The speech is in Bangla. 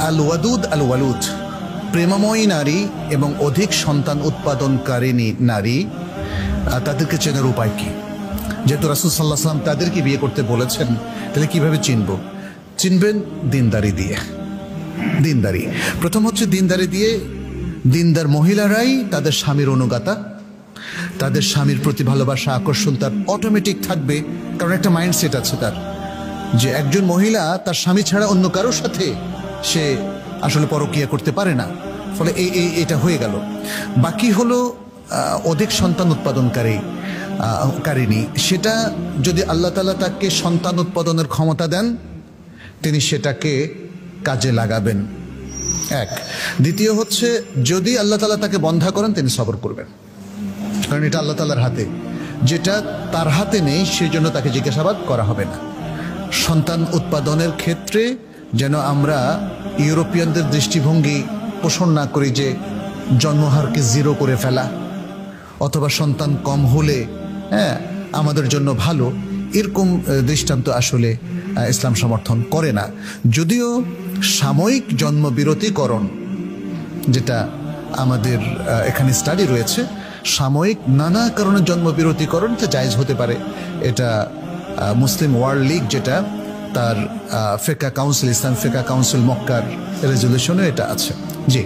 আল ওয়াদুদ আল ওয়ালুদ, প্রেমময়ী নারী এবং অধিক সন্তান উৎপাদনকারিণী নারী, তাদেরকে চেনার উপায় কি? যেহেতু রাসূল সাল্লাল্লাহু আলাইহি ওয়াসাল্লাম তাদেরকে বিয়ে করতে বলেছেন, তাহলে কিভাবে চিনবো? চিনবেন দিনদারি দিয়ে। দিনদারি প্রথম হচ্ছে দিনদারি দিয়ে। দিনদার মহিলারাই তাদের স্বামীর অনুগাতা, তাদের স্বামীর প্রতি ভালোবাসা আকর্ষণ তার অটোমেটিক থাকবে, কারণ একটা মাইন্ডসেট আছে তার, যে একজন মহিলা তার স্বামী ছাড়া অন্য কারোর সাথে সে আসলে পরকীয়া করতে পারে না। ফলে এটা হয়ে গেল। বাকি হলো অধিক সন্তান উৎপাদনকারিণী। সেটা যদি আল্লাহ তাআলা তাকে সন্তান উৎপাদনের ক্ষমতা দেন, তিনি সেটাকে কাজে লাগাবেন, এক। দ্বিতীয় হচ্ছে, যদি আল্লাহ তাআলা তাকে বন্ধা করেন, তিনি সবর করবেন, কারণ এটা আল্লাহ তাআলার হাতে। যেটা তার হাতে নেই সেই জন্য তাকে জিজ্ঞাসাবাদ করা হবে না। সন্তান উৎপাদনের ক্ষেত্রে যেন আমরা ইউরোপিয়ানদের দৃষ্টিভঙ্গি পোষণ না করি, যে জন্মহারকে জিরো করে ফেলা অথবা সন্তান কম হলে আমাদের জন্য ভালো, এরকম দৃষ্টান্ত আসলে ইসলাম সমর্থন করে না। যদিও সাময়িক জন্মবিরতিকরণ, যেটা আমাদের এখানে স্টাডি রয়েছে, সাময়িক নানা কারণে জন্মবিরতিকরণ তো জায়েজ হতে পারে। এটা মুসলিম ওয়ার্ল্ড লীগ, যেটা তার ফিকহ কাউন্সিল, ইসলাম ফিকহ কাউন্সিল মক্কার রেজুলেশনে এটা আছে। জি।